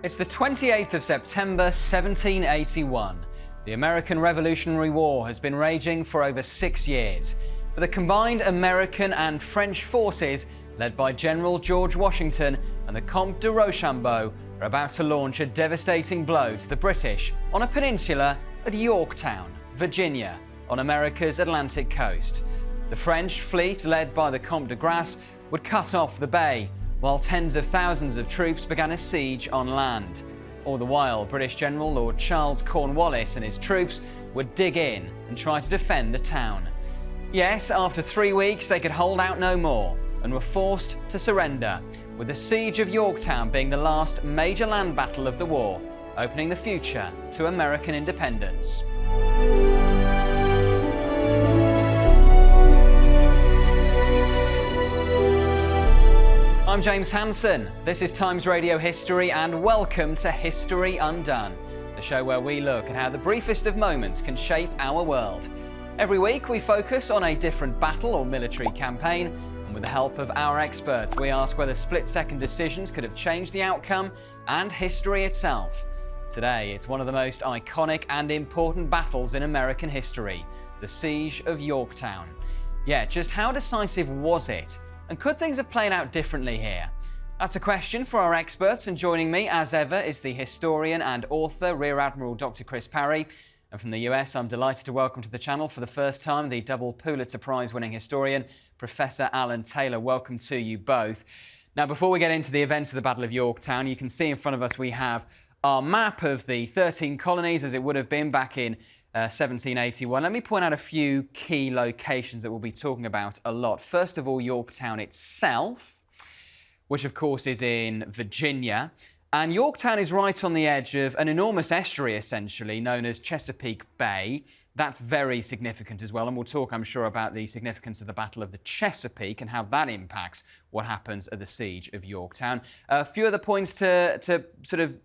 It's the 28th of September, 1781. The American Revolutionary War has been raging for over 6 years. But the combined American and French forces, led by General George Washington and the Comte de Rochambeau, are about to launch a devastating blow to the British on a peninsula at Yorktown, Virginia, on America's Atlantic coast. The French fleet, led by the Comte de Grasse, would cut off the bay, while tens of thousands of troops began a siege on land. All the while, British General Lord Charles Cornwallis and his troops would dig in and try to defend the town. Yet, after 3 weeks, they could hold out no more and were forced to surrender, with the Siege of Yorktown being the last major land battle of the war, opening the future to American independence. I'm James Hanson. This is Times Radio History, and welcome to History Undone, the show where we look at how the briefest of moments can shape our world. Every week we focus on a different battle or military campaign, and with the help of our experts, we ask whether split-second decisions could have changed the outcome and history itself. Today, it's one of the most iconic and important battles in American history, the Siege of Yorktown. Yeah, just how decisive was it? And could things have played out differently here? That's a question for our experts, and joining me, as ever, is the historian and author, Rear Admiral Dr. Parry. And from the US, I'm delighted to welcome to the channel for the first time the double-Pulitzer Prize-winning historian, Professor Alan Taylor. Welcome to you both. Now, before we get into the events of the Battle of Yorktown, you can see in front of us we have our map of the 13 colonies as it would have been back in 1781. Let me point out a few key locations that we'll be talking about a lot. First of all, Yorktown itself, which of course is in Virginia. And Yorktown is right on the edge of an enormous estuary, essentially, known as Chesapeake Bay. That's very significant as well, and we'll talk, I'm sure, about the significance of the Battle of the Chesapeake and how that impacts what happens at the Siege of Yorktown. A few other points to sort of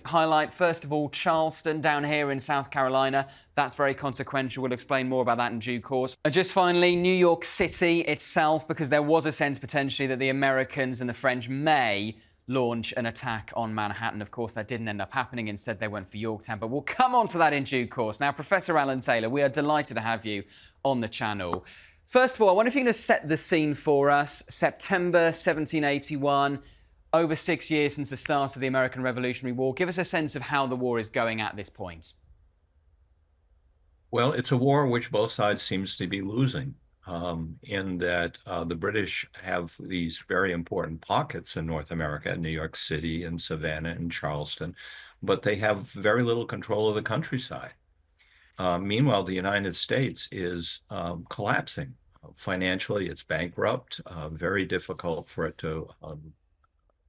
highlight. First of all, Charleston down here in South Carolina. That's very consequential. We'll explain more about that in due course. And just finally, New York City itself, because there was a sense potentially that the Americans and the French may launch an attack on Manhattan. Of course, that didn't end up happening. Instead, they went for Yorktown. But we'll come on to that in due course. Now, Professor Alan Taylor, we are delighted to have you on the channel. First of all, I wonder if you can just set the scene for us. September 1781, over 6 years since the start of the American Revolutionary War. Give us a sense of how the war is going at this point. Well, it's a war which both sides seems to be losing. In that the British have these very important pockets in North America, New York City and Savannah and Charleston, but they have very little control of the countryside. Meanwhile, the United States is collapsing. Financially, it's bankrupt, very difficult for it to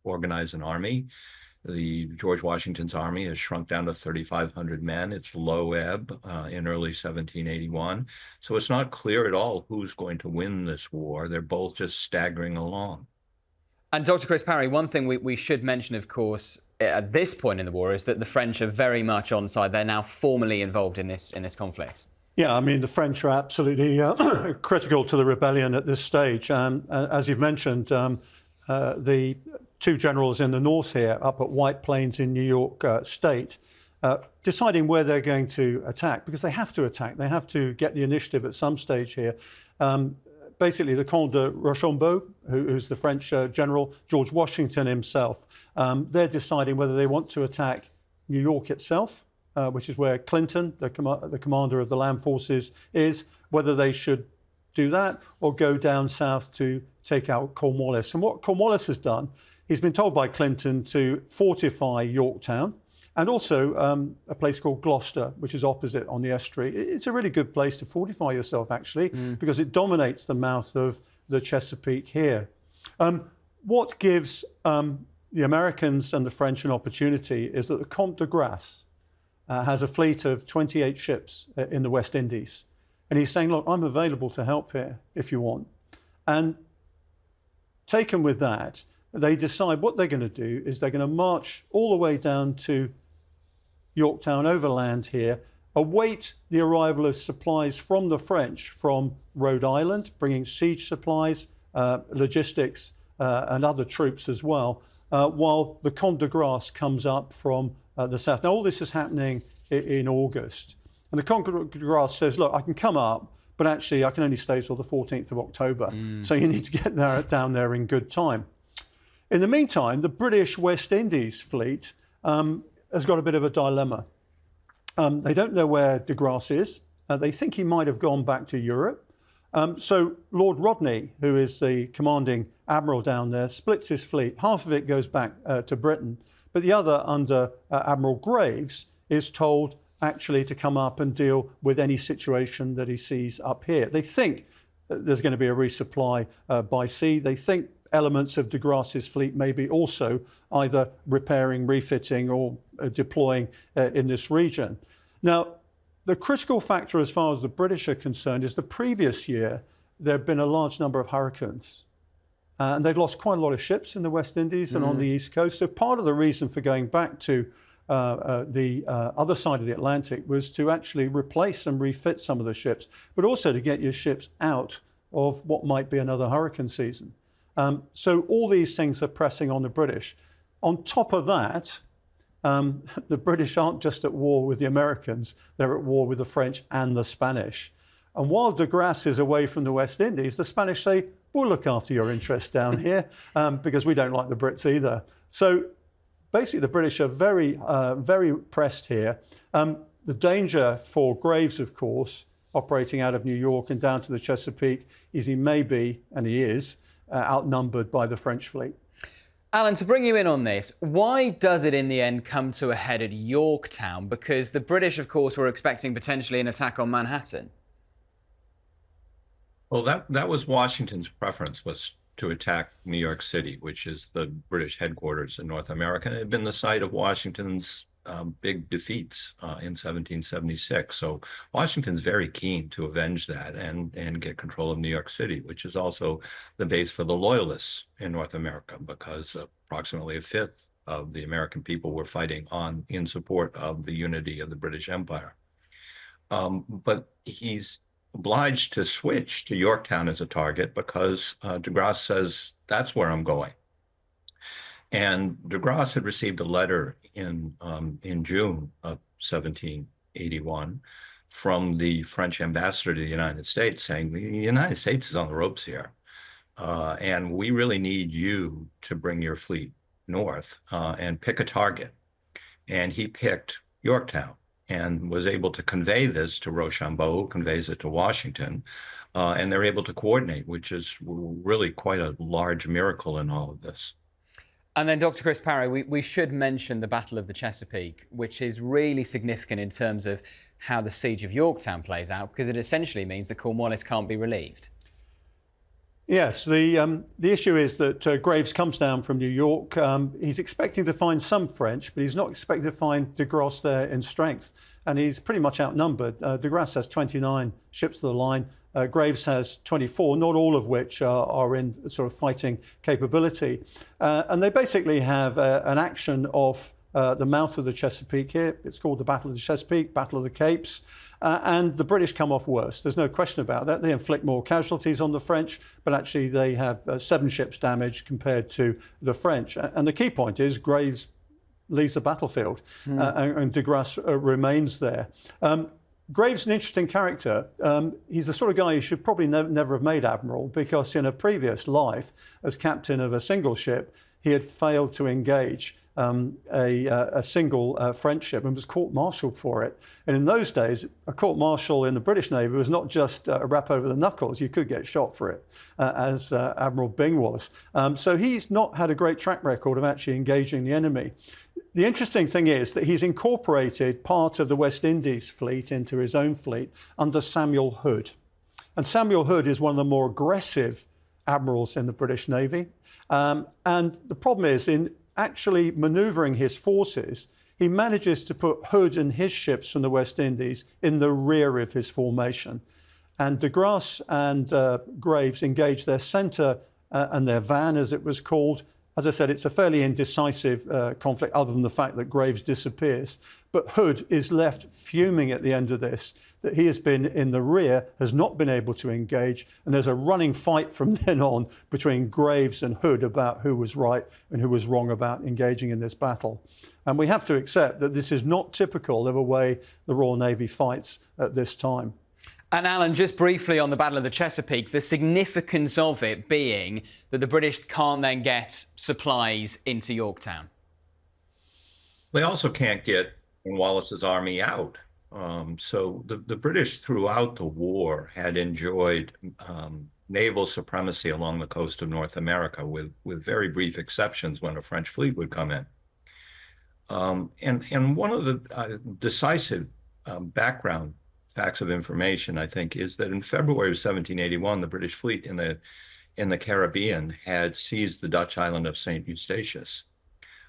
organize an army. The George Washington's army has shrunk down to 3,500 men. It's low ebb in early 1781. So it's not clear at all who's going to win this war. They're both just staggering along. And Dr. Parry, one thing we should mention, of course, at this point in the war is that the French are very much on side. They're now formally involved in this conflict. Yeah, I mean, the French are absolutely critical to the rebellion at this stage. As you've mentioned, the two generals in the north here, up at White Plains in New York State, deciding where they're going to attack, because they have to attack. They have to get the initiative at some stage here. Basically, the Comte de Rochambeau, who's the French general, George Washington himself, they're deciding whether they want to attack New York itself, which is where Clinton, the commander of the land forces, is, whether they should do that or go down south to take out Cornwallis. And what Cornwallis has done, he's been told by Clinton to fortify Yorktown and also a place called Gloucester, which is opposite on the estuary. It's a really good place to fortify yourself, actually, because it dominates the mouth of the Chesapeake here. What gives the Americans and the French an opportunity is that the Comte de Grasse has a fleet of 28 ships in the West Indies. And he's saying, look, I'm available to help here if you want. And taken with that, they decide what they're going to do is they're going to march all the way down to Yorktown overland here, await the arrival of supplies from the French from Rhode Island, bringing siege supplies, logistics, and other troops as well, while the Comte de Grasse comes up from the south. Now, all this is happening in August. And the Comte de Grasse says, look, I can come up, but actually I can only stay till the 14th of October. So you need to get down there in good time. In the meantime, the British West Indies fleet has got a bit of a dilemma. They don't know where de Grasse is. They think he might have gone back to Europe. So Lord Rodney, who is the commanding admiral down there, splits his fleet. Half of it goes back to Britain, but the other, under Admiral Graves, is told actually to come up and deal with any situation that he sees up here. They think there's going to be a resupply by sea. They think elements of de Grasse's fleet may be also either repairing, refitting, or deploying in this region. Now, the critical factor as far as the British are concerned is the previous year there had been a large number of hurricanes. And they'd lost quite a lot of ships in the West Indies and on the East Coast. So part of the reason for going back to the other side of the Atlantic was to actually replace and refit some of the ships, but also to get your ships out of what might be another hurricane season. So all these things are pressing on the British. On top of that, the British aren't just at war with the Americans, they're at war with the French and the Spanish. And while de Grasse is away from the West Indies, the Spanish say, we'll look after your interests down here because we don't like the Brits either. So basically the British are very, very pressed here. The danger for Graves, of course, operating out of New York and down to the Chesapeake, is he may be, and he is, outnumbered by the French fleet. Alan, to bring you in on this, why does it in the end come to a head at Yorktown? Because the British, of course, were expecting potentially an attack on Manhattan. Well, that was Washington's preference, was to attack New York City, which is the British headquarters in North America. It had been the site of Washington's big defeats in 1776. So Washington's very keen to avenge that and get control of New York City, which is also the base for the Loyalists in North America, because approximately a fifth of the American people were fighting in support of the unity of the British Empire. But he's obliged to switch to Yorktown as a target because de Grasse says, that's where I'm going. And de Grasse had received a letter in June of 1781 from the French ambassador to the United States saying, the United States is on the ropes here, and we really need you to bring your fleet north and pick a target. And he picked Yorktown and was able to convey this to Rochambeau, who conveys it to Washington, and they're able to coordinate, which is really quite a large miracle in all of this. And then, Dr. Chris Parry, we should mention the Battle of the Chesapeake, which is really significant in terms of how the Siege of Yorktown plays out, because it essentially means that Cornwallis can't be relieved. Yes, the issue is that Graves comes down from New York. He's expecting to find some French, but he's not expecting to find de Grasse there in strength. And he's pretty much outnumbered. De Grasse has 29 ships to the line. Graves has 24, not all of which are in sort of fighting capability. And they basically have an action off the mouth of the Chesapeake here. It's called the Battle of the Chesapeake, Battle of the Capes. And the British come off worse. There's no question about that. They inflict more casualties on the French, but actually they have 7 ships damaged compared to the French. And the key point is Graves leaves the battlefield and de Grasse remains there. Graves is an interesting character. He's the sort of guy who should probably never have made admiral, because in a previous life as captain of a single ship, he had failed to engage a single French ship and was court-martialed for it. And in those days, a court-martial in the British Navy was not just a rap over the knuckles. You could get shot for it, as Admiral Byng was. So he's not had a great track record of actually engaging the enemy. The interesting thing is that he's incorporated part of the West Indies fleet into his own fleet under Samuel Hood. And Samuel Hood is one of the more aggressive admirals in the British Navy. And the problem is, in actually manoeuvring his forces, he manages to put Hood and his ships from the West Indies in the rear of his formation. And de Grasse and Graves engage their centre and their van, as it was called, As I said, it's a fairly indecisive conflict other than the fact that Graves disappears. But Hood is left fuming at the end of this, that he has been in the rear, has not been able to engage, and there's a running fight from then on between Graves and Hood about who was right and who was wrong about engaging in this battle. And we have to accept that this is not typical of a way the Royal Navy fights at this time. And Alan, just briefly on the Battle of the Chesapeake, the significance of it being that the British can't then get supplies into Yorktown. They also can't get Cornwallis's army out. So the British throughout the war had enjoyed naval supremacy along the coast of North America, with very brief exceptions when a French fleet would come in. And one of the decisive background facts of information, I think, is that in February of 1781, the British fleet in the Caribbean had seized the Dutch island of St. Eustatius,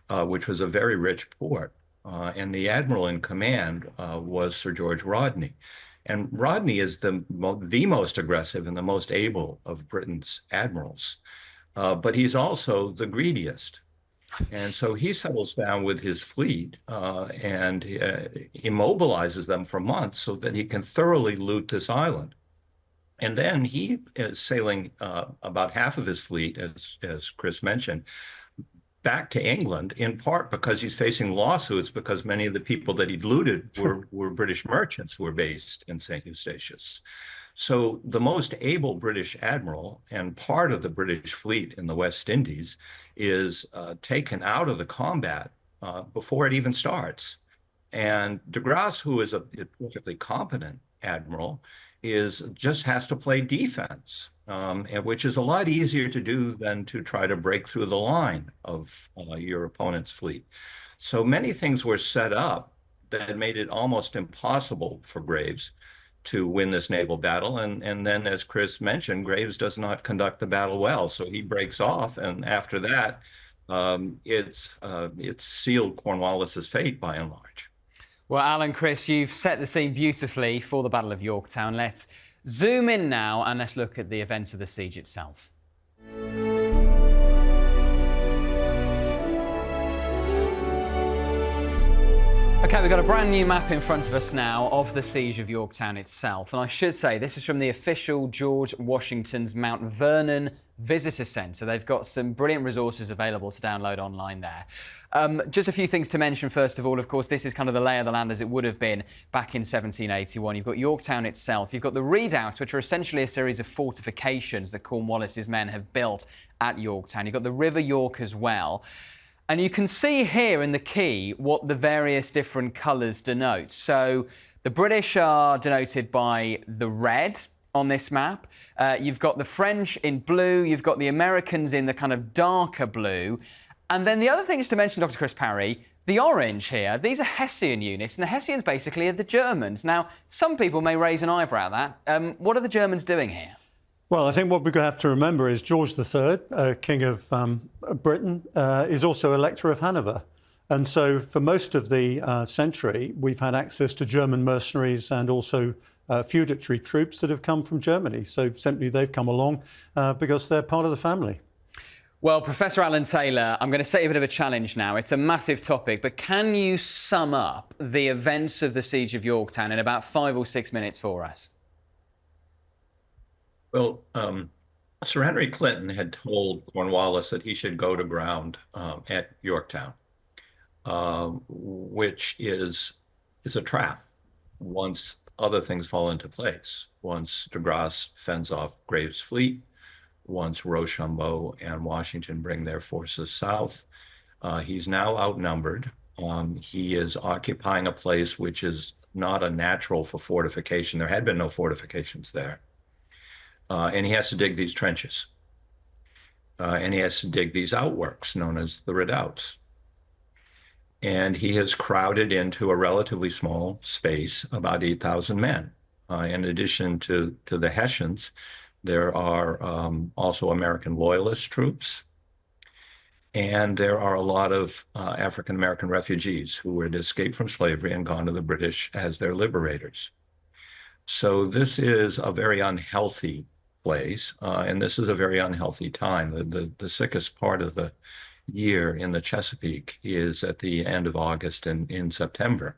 which was a very rich port. And the admiral in command was Sir George Rodney. And Rodney is the most aggressive and the most able of Britain's admirals. But he's also the greediest. And so he settles down with his fleet and immobilizes them for months so that he can thoroughly loot this island. And then he is sailing about half of his fleet, as Chris mentioned, back to England, in part because he's facing lawsuits because many of the people that he'd looted were British merchants who were based in St. Eustatius. So the most able British admiral and part of the British fleet in the West Indies is taken out of the combat before it even starts. And de Grasse, who is a perfectly competent admiral, just has to play defense, which is a lot easier to do than to try to break through the line of your opponent's fleet. So many things were set up that made it almost impossible for Graves to win this naval battle. And then, as Chris mentioned, Graves does not conduct the battle well. So he breaks off. And after that, it's sealed Cornwallis's fate by and large. Well, Alan, Chris, you've set the scene beautifully for the Battle of Yorktown. Let's zoom in now and let's look at the events of the siege itself. OK, we've got a brand new map in front of us now of the Siege of Yorktown itself. And I should say, this is from the official George Washington's Mount Vernon Visitor Centre. They've got some brilliant resources available to download online there. Just a few things to mention, first of all. Of course, this is kind of the lay of the land as it would have been back in 1781. You've got Yorktown itself. You've got the redoubts, which are essentially a series of fortifications that Cornwallis's men have built at Yorktown. You've got the River York as well. And you can see here in the key what the various different colours denote. So the British are denoted by the red on this map. You've got the French in blue. You've got the Americans in the kind of darker blue. And then the other thing is to mention, Dr. Chris Parry, the orange here. These are Hessian units, and the Hessians basically are the Germans. Now, some people may raise an eyebrow at that. What are the Germans doing here? Well, I think what we're going to have to remember is George III, King of Britain, is also Elector of Hanover. And so for most of the century, we've had access to German mercenaries and also feudatory troops that have come from Germany. So simply they've come along because they're part of the family. Well, Professor Alan Taylor, I'm going to set you a bit of a challenge now. It's a massive topic, but can you sum up the events of the Siege of Yorktown in about 5 or 6 minutes for us? Well, Sir Henry Clinton had told Cornwallis that he should go to ground at Yorktown, which is a trap once other things fall into place. Once de Grasse fends off Graves' fleet, once Rochambeau and Washington bring their forces south, he's now outnumbered. He is occupying a place which is not a natural for fortification. There had been no fortifications there. And he has to dig these trenches. And he has to dig these outworks known as the redoubts. And he has crowded into a relatively small space, about 8,000 men. In addition to the Hessians, there are also American loyalist troops. And there are a lot of African-American refugees who had escaped from slavery and gone to the British as their liberators. So this is a very unhealthy place, and this is a very unhealthy time. The sickest part of the year in the Chesapeake is at the end of August and in September.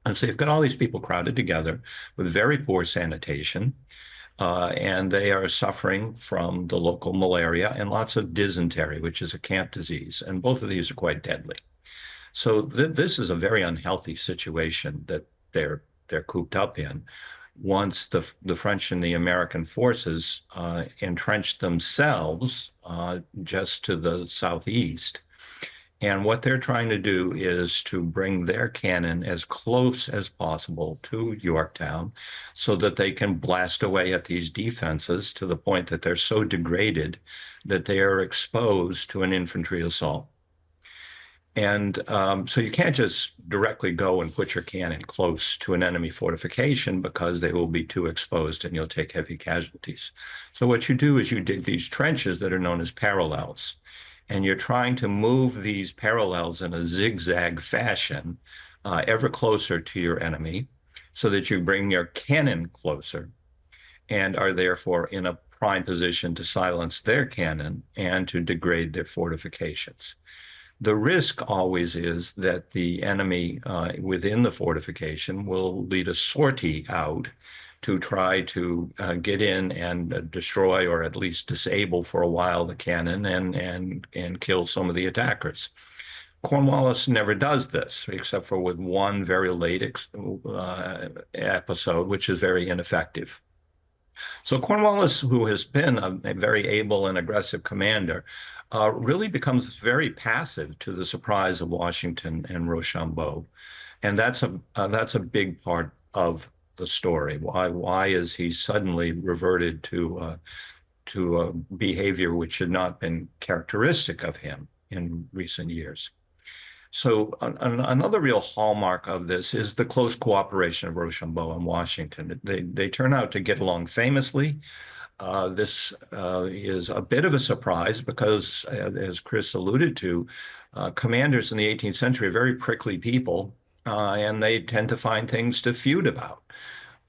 And so you've got all these people crowded together with very poor sanitation, and they are suffering from the local malaria and lots of dysentery, which is a camp disease. And both of these are quite deadly. So this is a very unhealthy situation that they're cooped up in. Once the French and the American forces entrenched themselves just to the southeast. And what they're trying to do is to bring their cannon as close as possible to Yorktown so that they can blast away at these defenses to the point that they're so degraded that they are exposed to an infantry assault. And so you can't just directly go and put your cannon close to an enemy fortification because they will be too exposed and you'll take heavy casualties. So what you do is you dig these trenches that are known as parallels. And you're trying to move these parallels in a zigzag fashion ever closer to your enemy so that you bring your cannon closer and are therefore in a prime position to silence their cannon and to degrade their fortifications. The risk always is that the enemy within the fortification will lead a sortie out to try to get in and destroy or at least disable for a while the cannon and kill some of the attackers. Cornwallis never does this, except for with one very late episode, which is very ineffective. So Cornwallis, who has been a very able and aggressive commander, really becomes very passive to the surprise of Washington and Rochambeau. And that's a big part of the story. Why is he suddenly reverted to a behavior which had not been characteristic of him in recent years? So another real hallmark of this is the close cooperation of Rochambeau and Washington. They turn out to get along famously. This is a bit of a surprise because, as Chris alluded to, commanders in the 18th century are very prickly people, and they tend to find things to feud about.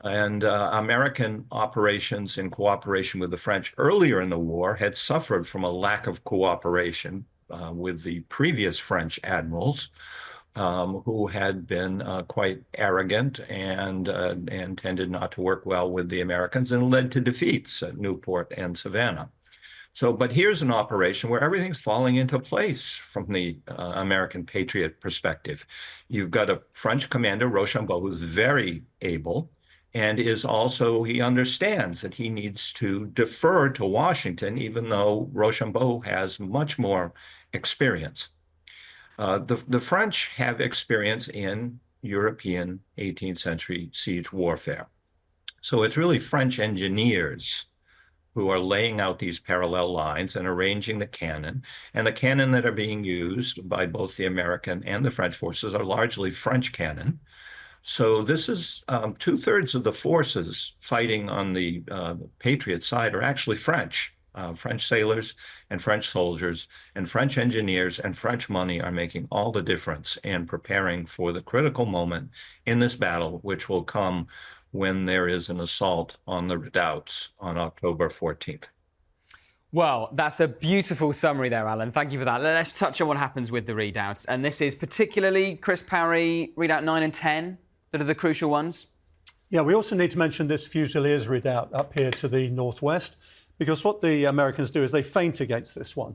And American operations in cooperation with the French earlier in the war had suffered from a lack of cooperation with the previous French admirals, who had been quite arrogant and tended not to work well with the Americans and led to defeats at Newport and Savannah. So, but here's an operation where everything's falling into place from the American patriot perspective. You've got a French commander, Rochambeau, who's very able and is also, he understands that he needs to defer to Washington, even though Rochambeau has much more experience. The French have experience in European 18th century siege warfare. So it's really French engineers who are laying out these parallel lines and arranging the cannon. And the cannon that are being used by both the American and the French forces are largely French cannon. So this is 2/3 of the forces fighting on the Patriot side are actually French. French sailors and French soldiers and French engineers and French money are making all the difference and preparing for the critical moment in this battle, which will come when there is an assault on the redoubts on October 14th. Well, that's a beautiful summary there, Alan. Thank you for that. Let's touch on what happens with the redoubts. And this is particularly, Chris Parry, redoubt 9 and 10 that are the crucial ones. Yeah, we also need to mention this Fusiliers redoubt up here to the northwest, because what the Americans do is they feint against this one.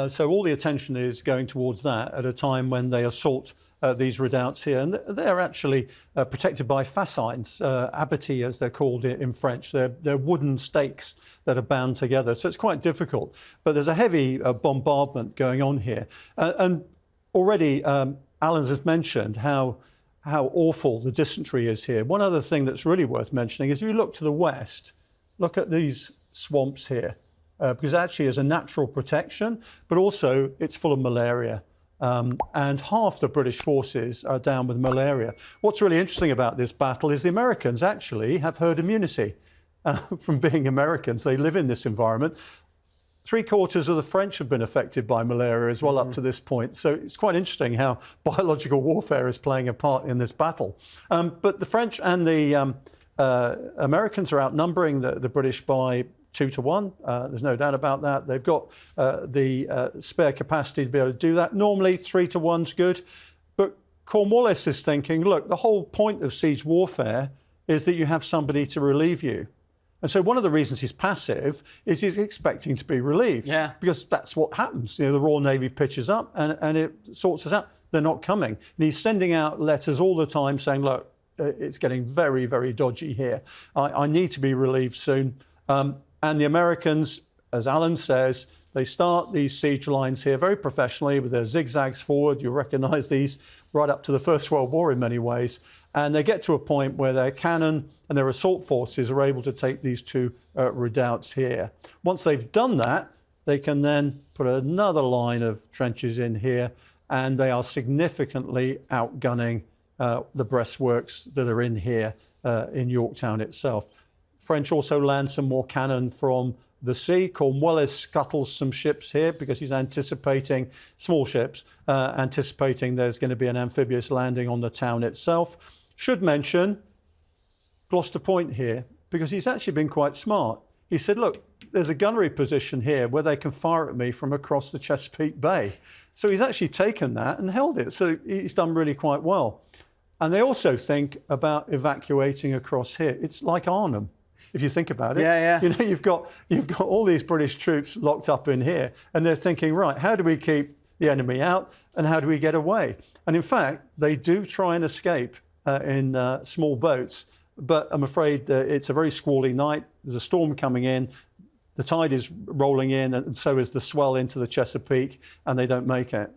So all the attention is going towards that at a time when they assault these redoubts here. And they're actually protected by fascines, abattis as they're called in French. They're wooden stakes that are bound together. So it's quite difficult. But there's a heavy bombardment going on here. And already Alan has mentioned how awful the dysentery is here. One other thing that's really worth mentioning is if you look to the west, look at these swamps here, because actually is a natural protection, but also it's full of malaria. And half the British forces are down with malaria. What's really interesting about this battle is the Americans actually have herd immunity from being Americans. They live in this environment. 3/4 of the French have been affected by malaria as well up to this point. So it's quite interesting how biological warfare is playing a part in this battle. But the French and the Americans are outnumbering the British by 2-1. There's no doubt about that. They've got the spare capacity to be able to do that. Normally 3-1's good, but Cornwallis is thinking, look, the whole point of siege warfare is that you have somebody to relieve you. And so one of the reasons he's passive is he's expecting to be relieved. Yeah. Because that's what happens. The Royal Navy pitches up and it sorts us out. They're not coming. And he's sending out letters all the time saying, look, it's getting very, very dodgy here. I need to be relieved soon. And the Americans, as Alan says, they start these siege lines here very professionally with their zigzags forward. You'll recognise these right up to the First World War in many ways. And they get to a point where their cannon and their assault forces are able to take these two redoubts here. Once they've done that, they can then put another line of trenches in here, and they are significantly outgunning the breastworks that are in here in Yorktown itself. French also land some more cannon from the sea. Cornwallis scuttles some ships here because he's anticipating, small ships, anticipating there's going to be an amphibious landing on the town itself. Should mention Gloucester Point here, because he's actually been quite smart. He said, look, there's a gunnery position here where they can fire at me from across the Chesapeake Bay. So he's actually taken that and held it. So he's done really quite well. And they also think about evacuating across here. It's like Arnhem, if you think about it. Yeah, yeah. You know, you've got all these British troops locked up in here, and they're thinking, right, how do we keep the enemy out and how do we get away? And in fact, they do try and escape in small boats, but I'm afraid it's a very squally night. There's a storm coming in, the tide is rolling in, and so is the swell into the Chesapeake, and they don't make it.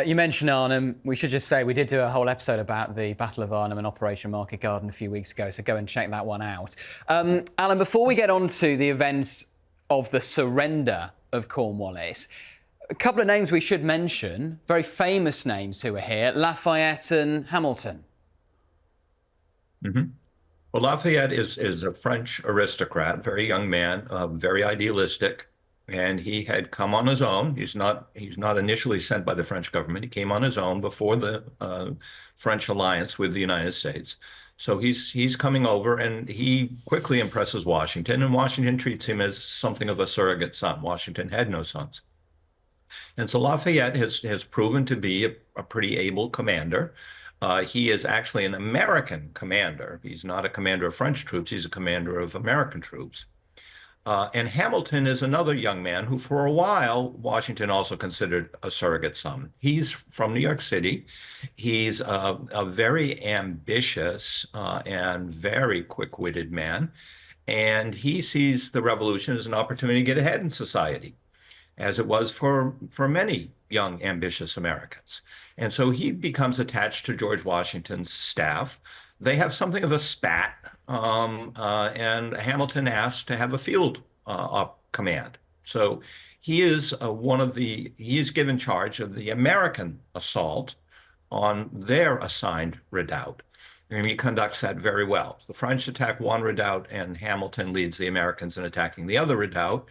You mentioned Arnhem. We should just say we did do a whole episode about the Battle of Arnhem and Operation Market Garden a few weeks ago, so go and check that one out. Alan, before we get on to the events of the surrender of Cornwallis, a couple of names we should mention, very famous names who are here, Lafayette and Hamilton. Mm-hmm. Well, Lafayette is a French aristocrat, very young man, very idealistic, and he had come on his own. He's not initially sent by the French government. He came on his own before the French alliance with the United States. So he's coming over, and he quickly impresses Washington, and Washington treats him as something of a surrogate son. Washington had no sons. And so Lafayette has proven to be a pretty able commander. He is actually an American commander. He's not a commander of French troops. He's a commander of American troops. And Hamilton is another young man who, for a while, Washington also considered a surrogate son. He's from New York City. He's a very ambitious and very quick-witted man. And he sees the revolution as an opportunity to get ahead in society, as it was for many young, ambitious Americans. And so he becomes attached to George Washington's staff. They have something of a spat, and Hamilton asks to have a field command. So he is he is given charge of the American assault on their assigned redoubt. And he conducts that very well. The French attack one redoubt, and Hamilton leads the Americans in attacking the other redoubt.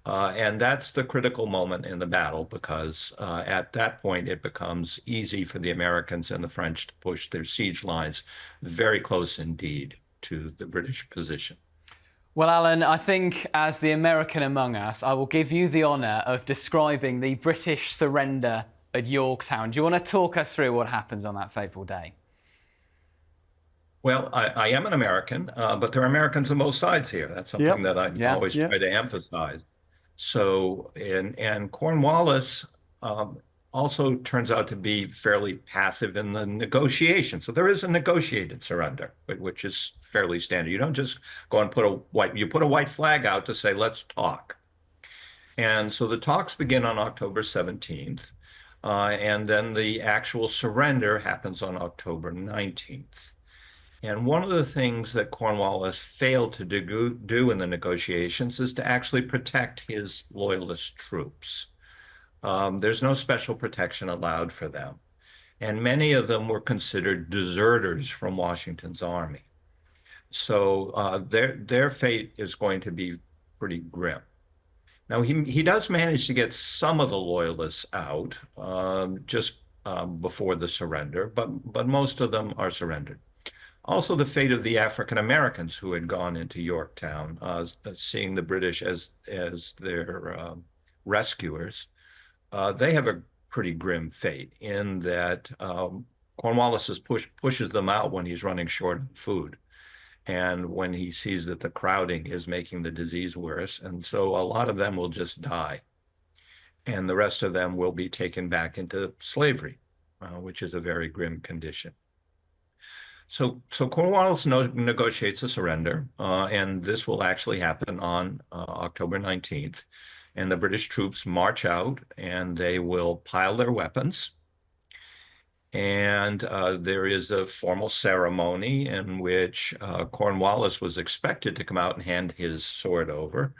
And that's the critical moment in the battle, because at that point, it becomes easy for the Americans and the French to push their siege lines very close indeed to the British position. Well, Alan, I think as the American among us, I will give you the honour of describing the British surrender at Yorktown. Do you want to talk us through what happens on that fateful day? Well, I am an American, but there are Americans on both sides here. That's something that I always try to emphasize. So, and Cornwallis also turns out to be fairly passive in the negotiation. So there is a negotiated surrender, which is fairly standard. You don't just go and put a white flag out to say, let's talk. And so the talks begin on October 17th, and then the actual surrender happens on October 19th. And one of the things that Cornwallis failed to do in the negotiations is to actually protect his loyalist troops. There's no special protection allowed for them. And many of them were considered deserters from Washington's army. So their fate is going to be pretty grim. Now, he does manage to get some of the loyalists out just before the surrender, but most of them are surrendered. Also, the fate of the African Americans who had gone into Yorktown, seeing the British as their rescuers. They have a pretty grim fate in that Cornwallis pushes them out when he's running short of food, and when he sees that the crowding is making the disease worse, and so a lot of them will just die, and the rest of them will be taken back into slavery, which is a very grim condition. So Cornwallis negotiates a surrender, and this will actually happen on October 19th. And the British troops march out, and they will pile their weapons. And there is a formal ceremony in which Cornwallis was expected to come out and hand his sword over,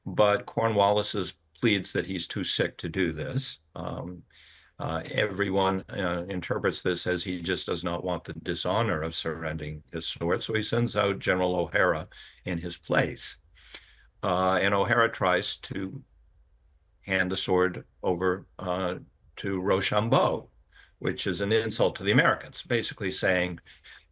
but Cornwallis pleads that he's too sick to do this. Everyone interprets this as he just does not want the dishonor of surrendering his sword, so he sends out General O'Hara in his place. And O'Hara tries to hand the sword over to Rochambeau, which is an insult to the Americans, basically saying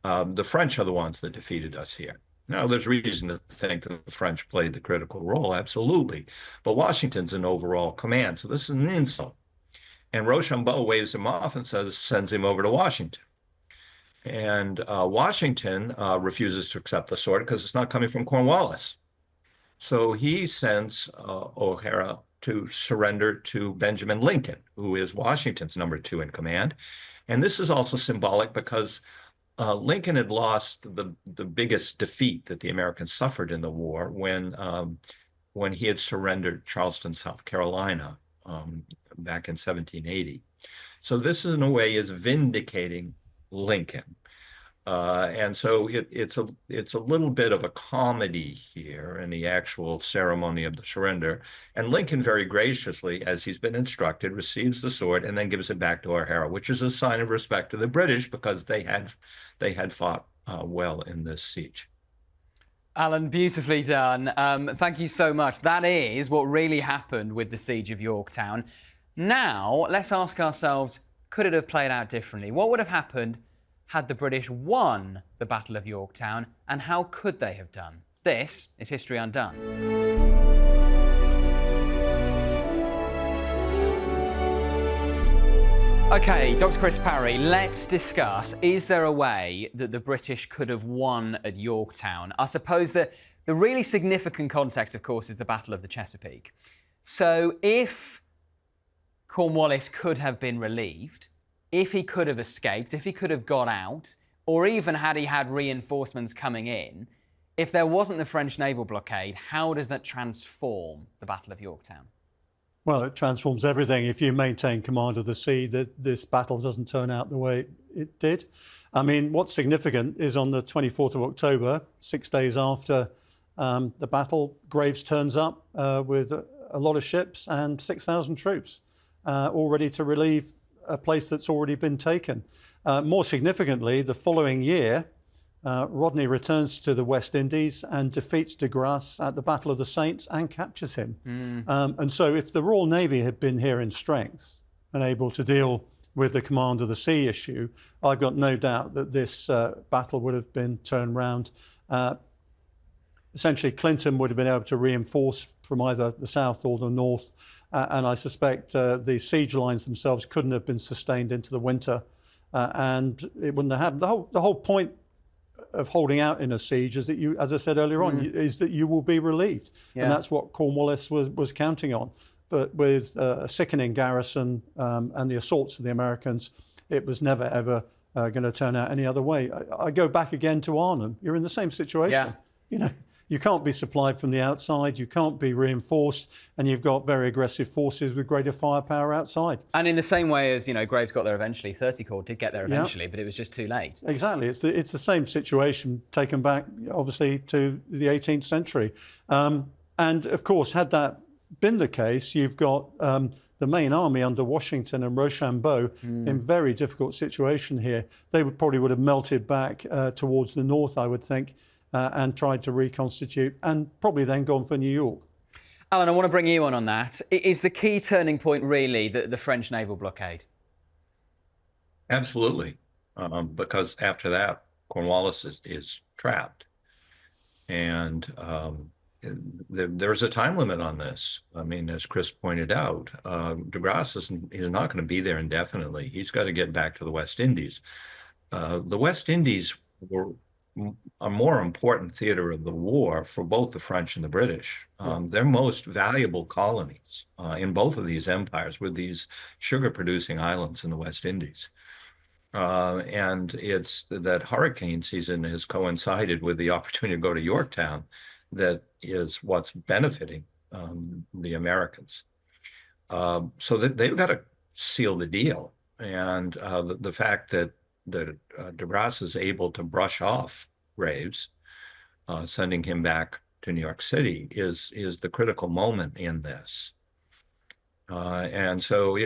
the French are the ones that defeated us here. Now, there's reason to think that the French played the critical role, absolutely, but Washington's in overall command, so this is an insult. And Rochambeau waves him off and sends him over to Washington. And Washington refuses to accept the sword because it's not coming from Cornwallis. So he sends O'Hara to surrender to Benjamin Lincoln, who is Washington's #2 in command. And this is also symbolic because Lincoln had lost the biggest defeat that the Americans suffered in the war when he had surrendered Charleston, South Carolina, back in 1780. So this, in a way, is vindicating Lincoln. And so it's a little bit of a comedy here in the actual ceremony of the surrender. And Lincoln very graciously, as he's been instructed, receives the sword and then gives it back to O'Hara, which is a sign of respect to the British because they had fought well in this siege. Alan, beautifully done. Thank you so much. That is what really happened with the Siege of Yorktown. Now, let's ask ourselves, could it have played out differently? What would have happened had the British won the Battle of Yorktown, and how could they have done? This is History Undone. OK, Dr. Chris Parry, let's discuss, is there a way that the British could have won at Yorktown? I suppose that the really significant context, of course, is the Battle of the Chesapeake. So if Cornwallis could have been relieved, if he could have escaped, if he could have got out, or even had he had reinforcements coming in, if there wasn't the French naval blockade, how does that transform the Battle of Yorktown? Well, it transforms everything. If you maintain command of the sea, this battle doesn't turn out the way it did. I mean, what's significant is on the 24th of October, 6 days after the battle, Graves turns up with a lot of ships and 6,000 troops, all ready to relieve a place that's already been taken. More significantly, the following year, Rodney returns to the West Indies and defeats de Grasse at the Battle of the Saints and captures him. And so if the Royal Navy had been here in strength and able to deal with the command of the sea issue, I've got no doubt that this battle would have been turned round. Essentially, Clinton would have been able to reinforce from either the south or the north, and I suspect the siege lines themselves couldn't have been sustained into the winter, and it wouldn't have happened. The whole point of holding out in a siege is that you, as I said earlier on, is that you will be relieved, and that's what Cornwallis was counting on. But with a sickening garrison and the assaults of the Americans, it was never ever going to turn out any other way. I go back again to Arnhem. You're in the same situation. Yeah. You know, you can't be supplied from the outside, you can't be reinforced, and you've got very aggressive forces with greater firepower outside. And in the same way as, Graves got there eventually, 30 Corps did get there eventually, but it was just too late. Exactly. It's the same situation taken back, obviously, to the 18th century. And, of course, had that been the case, you've got the main army under Washington and Rochambeau in very difficult situation here. They probably would have melted back towards the north, I would think, and tried to reconstitute, and probably then gone for New York. Alan, I want to bring you on that. Is the key turning point really the French naval blockade? Absolutely, because after that, Cornwallis is trapped. And there's a time limit on this. I mean, as Chris pointed out, de Grasse is not going to be there indefinitely. He's got to get back to the West Indies. The West Indies were a more important theater of the war for both the French and the British. Their most valuable colonies in both of these empires were these sugar-producing islands in the West Indies. And it's that hurricane season has coincided with the opportunity to go to Yorktown that is what's benefiting the Americans. So that they've got to seal the deal. And the fact that de Grasse is able to brush off Graves, sending him back to New York City, is the critical moment in this. So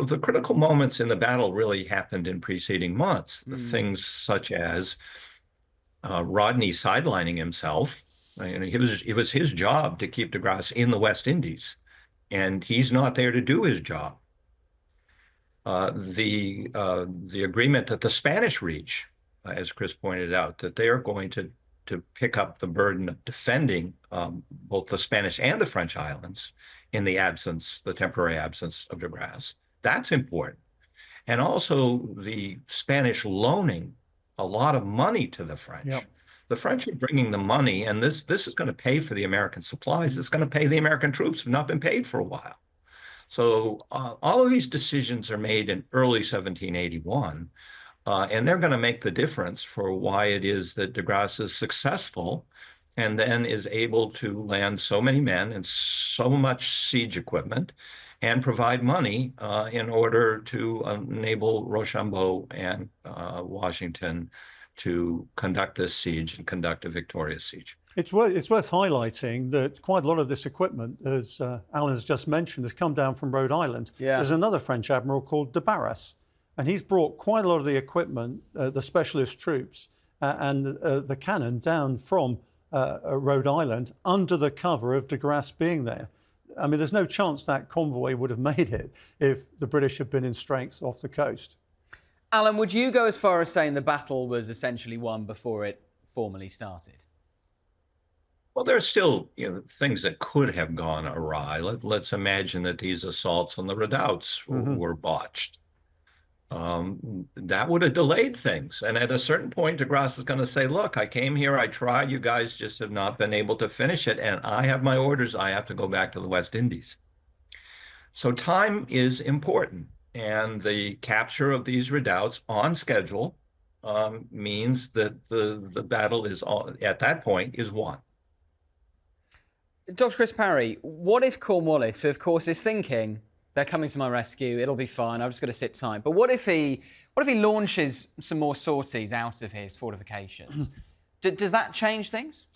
the critical moments in the battle really happened in preceding months. Things such as Rodney sidelining himself. It was his job to keep de Grasse in the West Indies, and he's not there to do his job. The agreement that the Spanish reach, as Chris pointed out, that they are going to pick up the burden of defending both the Spanish and the French islands in the temporary absence of de Grasse. That's important. And also the Spanish loaning a lot of money to the French. Yep. The French are bringing the money, and this is going to pay for the American supplies. It's going to pay the American troops who have not been paid for a while. So all of these decisions are made in early 1781, and they're going to make the difference for why it is that de Grasse is successful and then is able to land so many men and so much siege equipment and provide money in order to enable Rochambeau and Washington to conduct this siege and conduct a victorious siege. It's worth highlighting that quite a lot of this equipment, as Alan has just mentioned, has come down from Rhode Island. Yeah. There's another French admiral called de Barras, and he's brought quite a lot of the equipment, the specialist troops, and the cannon down from Rhode Island under the cover of de Grasse being there. I mean, there's no chance that convoy would have made it if the British had been in strength off the coast. Alan, would you go as far as saying the battle was essentially won before it formally started? Well, there's still things that could have gone awry. Let's imagine that these assaults on the redoubts were botched. That would have delayed things. And at a certain point, de Grasse is going to say, look, I came here, I tried, you guys just have not been able to finish it, and I have my orders, I have to go back to the West Indies. So time is important, and the capture of these redoubts on schedule means that the battle is, at that point, is won. Dr. Chris Parry, what if Cornwallis, who of course is thinking, they're coming to my rescue, it'll be fine, I've just got to sit tight. But what if he launches some more sorties out of his fortifications? Does that change things?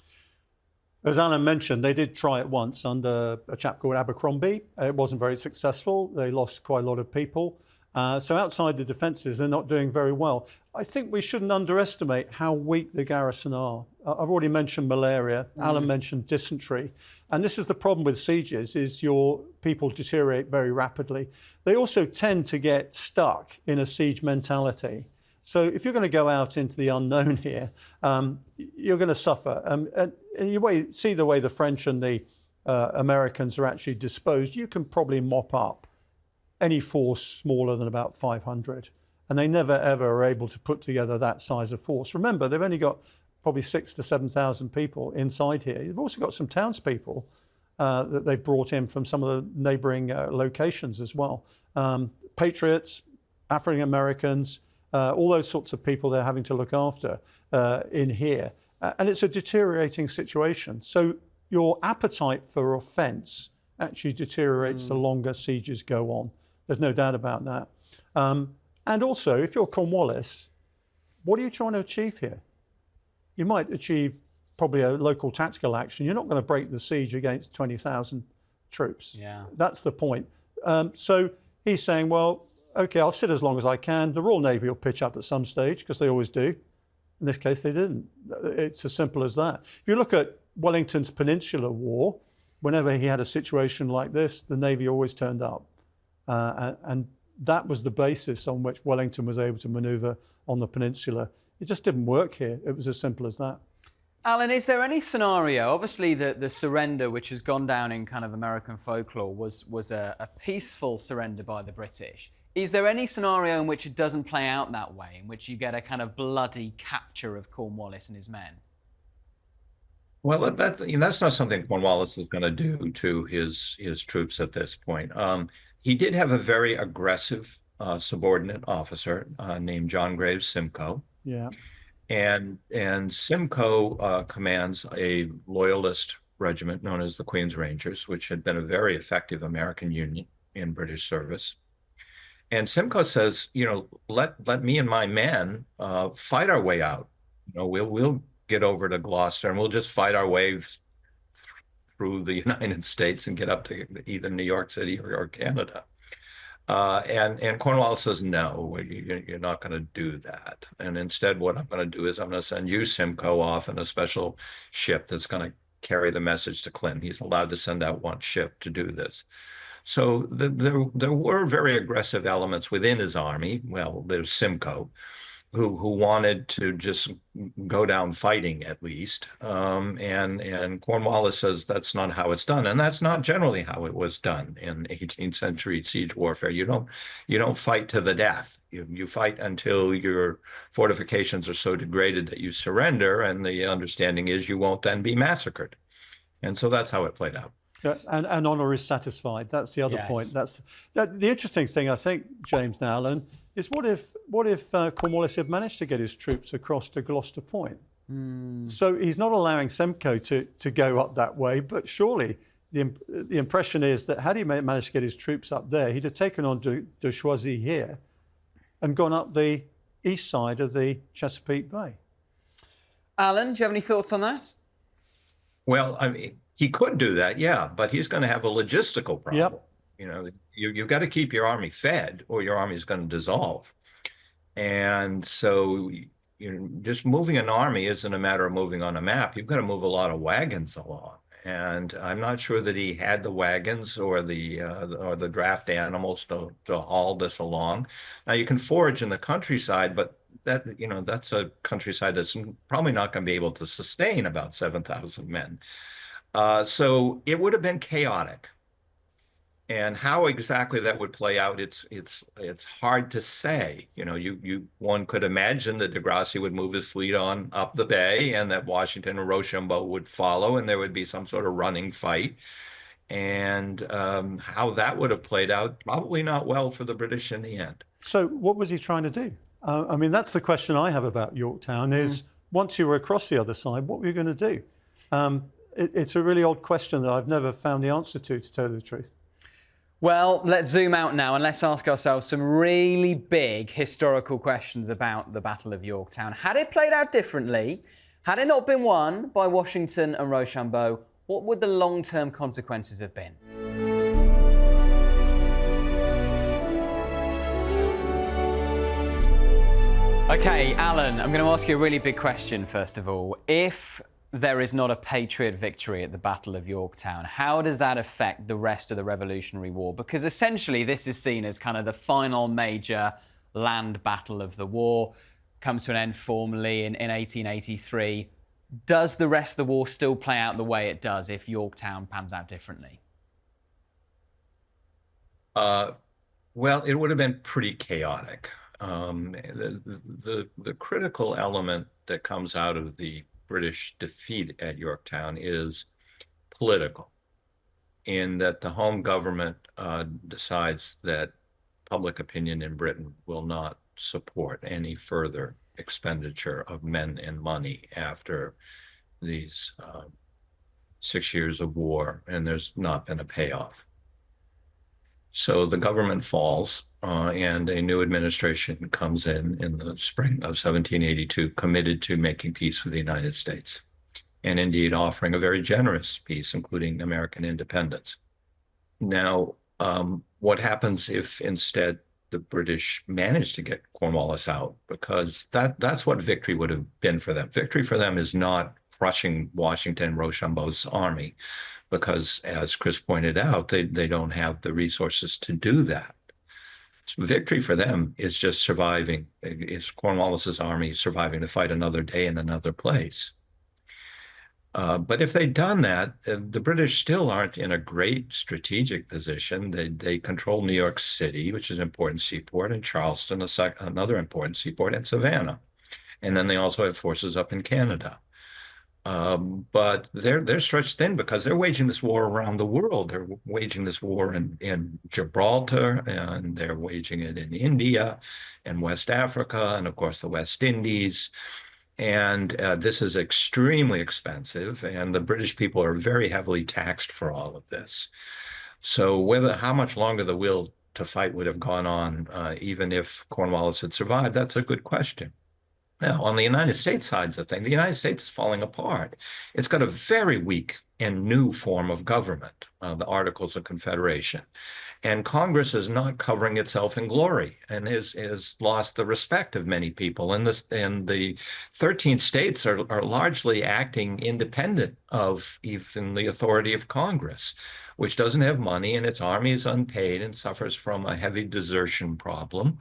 As Alan mentioned, they did try it once under a chap called Abercrombie. It wasn't very successful. They lost quite a lot of people. So outside the defences, they're not doing very well. I think we shouldn't underestimate how weak the garrison are. I've already mentioned malaria. Alan mentioned dysentery. And this is the problem with sieges, is your people deteriorate very rapidly. They also tend to get stuck in a siege mentality. So if you're going to go out into the unknown here, you're going to suffer. And you see the way the French and the Americans are actually disposed, you can probably mop up any force smaller than about 500. And they never, ever are able to put together that size of force. Remember, they've only got probably 6,000 to 7,000 people inside here. You've also got some townspeople that they've brought in from some of the neighbouring locations as well. Patriots, African Americans, all those sorts of people they're having to look after in here. And it's a deteriorating situation. So your appetite for offence actually deteriorates the longer sieges go on. There's no doubt about that. And also, if you're Cornwallis, what are you trying to achieve here? You might achieve probably a local tactical action. You're not going to break the siege against 20,000 troops. Yeah. That's the point. So he's saying, well, okay, I'll sit as long as I can. The Royal Navy will pitch up at some stage, because they always do. In this case, they didn't. It's as simple as that. If you look at Wellington's Peninsular War, whenever he had a situation like this, the Navy always turned up. And that was the basis on which Wellington was able to maneuver on the peninsula. It just didn't work here. It was as simple as that. Alan, is there any scenario, obviously the surrender, which has gone down in kind of American folklore, was a peaceful surrender by the British. Is there any scenario in which it doesn't play out that way, in which you get a kind of bloody capture of Cornwallis and his men? Well, that's not something Cornwallis was going to do to his troops at this point. He did have a very aggressive subordinate officer named John Graves Simcoe. Yeah. And Simcoe commands a loyalist regiment known as the Queen's Rangers, which had been a very effective American unit in British service. And Simcoe says, let me and my men fight our way out. We'll get over to Gloucester and we'll just fight our way through the United States and get up to either New York City or Canada. And Cornwallis says, no, you're not going to do that. And instead, what I'm going to do is I'm going to send you, Simcoe, off in a special ship that's going to carry the message to Clinton. He's allowed to send out one ship to do this. So there were very aggressive elements within his army. Well, there's Simcoe, who wanted to just go down fighting at least. And Cornwallis says that's not how it's done. And that's not generally how it was done in 18th century siege warfare. You don't fight to the death. You fight until your fortifications are so degraded that you surrender. And the understanding is you won't then be massacred. And so that's how it played out. Yeah, and honor is satisfied. That's the other point. That's the interesting thing, I think, James and Alan, is what if Cornwallis had managed to get his troops across to Gloucester Point? So he's not allowing Simcoe to go up that way, but surely the impression is that had he managed to get his troops up there, he'd have taken on de Choisy here and gone up the east side of the Chesapeake Bay. Alan, do you have any thoughts on that? Well, I mean, he could do that, yeah, but he's going to have a logistical problem. Yep. You've got to keep your army fed or your army is going to dissolve. And so just moving an army isn't a matter of moving on a map. You've got to move a lot of wagons along. And I'm not sure that he had the wagons or the draft animals to haul this along. Now, you can forage in the countryside, but that's a countryside that's probably not going to be able to sustain about 7,000 men. So it would have been chaotic. And how exactly that would play out, it's hard to say. One could imagine that Degrassi would move his fleet on up the bay and that Washington and Rochambeau would follow and there would be some sort of running fight. And how that would have played out, probably not well for the British in the end. So what was he trying to do? I mean, that's the question I have about Yorktown is once you were across the other side, what were you going to do? It's a really odd question that I've never found the answer to tell you the truth. Well, let's zoom out now and let's ask ourselves some really big historical questions about the Battle of Yorktown. Had it played out differently, had it not been won by Washington and Rochambeau, what would the long-term consequences have been? Okay, Alan, I'm going to ask you a really big question first of all. If there is not a Patriot victory at the Battle of Yorktown, how does that affect the rest of the Revolutionary War? Because essentially this is seen as kind of the final major land battle of the war, comes to an end formally in 1883. Does the rest of the war still play out the way it does if Yorktown pans out differently? Well, it would have been pretty chaotic. The critical element that comes out of the British defeat at Yorktown is political, in that the home government decides that public opinion in Britain will not support any further expenditure of men and money after these 6 years of war, and there's not been a payoff. So the government falls, and a new administration comes in the spring of 1782, committed to making peace with the United States, and indeed offering a very generous peace, including American independence. Now, what happens if instead the British manage to get Cornwallis out? Because that's what victory would have been for them. Victory for them is not crushing Washington and Rochambeau's army, because as Chris pointed out, they don't have the resources to do that. victory for them is just surviving. It's Cornwallis's army surviving to fight another day in another place. But if they'd done that, the British still aren't in a great strategic position. They control New York City, which is an important seaport, and Charleston, another important seaport, and Savannah. And then they also have forces up in Canada. But they're stretched thin because they're waging this war around the world. They're waging this war in Gibraltar, and they're waging it in India and West Africa, and of course the West Indies. And this is extremely expensive, and the British people are very heavily taxed for all of this. So how much longer the will to fight would have gone on, even if Cornwallis had survived, that's a good question. Now, on the United States side of the thing, the United States is falling apart. It's got a very weak and new form of government, the Articles of Confederation. And Congress is not covering itself in glory and has lost the respect of many people. And the 13 states are largely acting independent of even the authority of Congress, which doesn't have money, and its army is unpaid and suffers from a heavy desertion problem.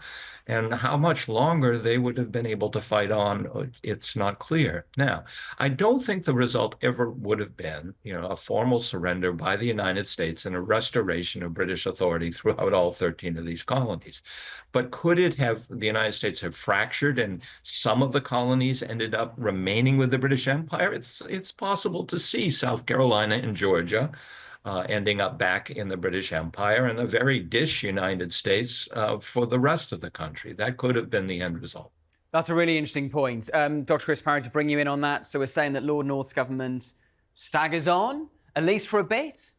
And how much longer they would have been able to fight on, it's not clear. Now, I don't think the result ever would have been, a formal surrender by the United States and a restoration of British authority throughout all 13 of these colonies. But could the United States have fractured and some of the colonies ended up remaining with the British Empire? It's possible to see South Carolina and Georgia ending up back in the British Empire and a very disunited States for the rest of the country. That could have been the end result. That's a really interesting point. Dr. Chris Parry, to bring you in on that. So we're saying that Lord North's government staggers on, at least for a bit?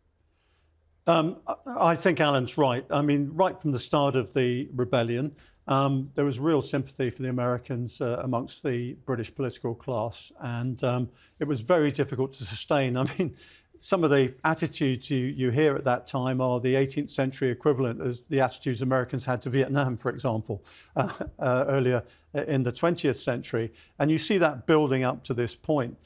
I think Alan's right. I mean, right from the start of the rebellion, there was real sympathy for the Americans amongst the British political class, and it was very difficult to sustain. I mean, some of the attitudes you hear at that time are the 18th century equivalent as the attitudes Americans had to Vietnam, for example, earlier in the 20th century. And you see that building up to this point.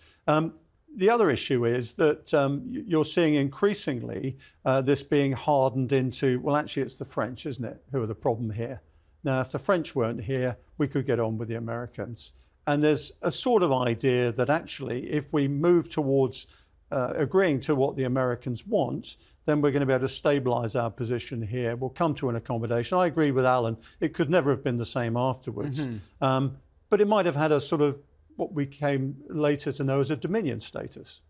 The other issue is that you're seeing increasingly this being hardened into, well, actually, it's the French, isn't it, who are the problem here. Now, if the French weren't here, we could get on with the Americans. And there's a sort of idea that actually, if we move towards agreeing to what the Americans want, then we're going to be able to stabilize our position here. We'll come to an accommodation. I agree with Alan. It could never have been the same afterwards. But it might have had a sort of what we came later to know as a dominion status,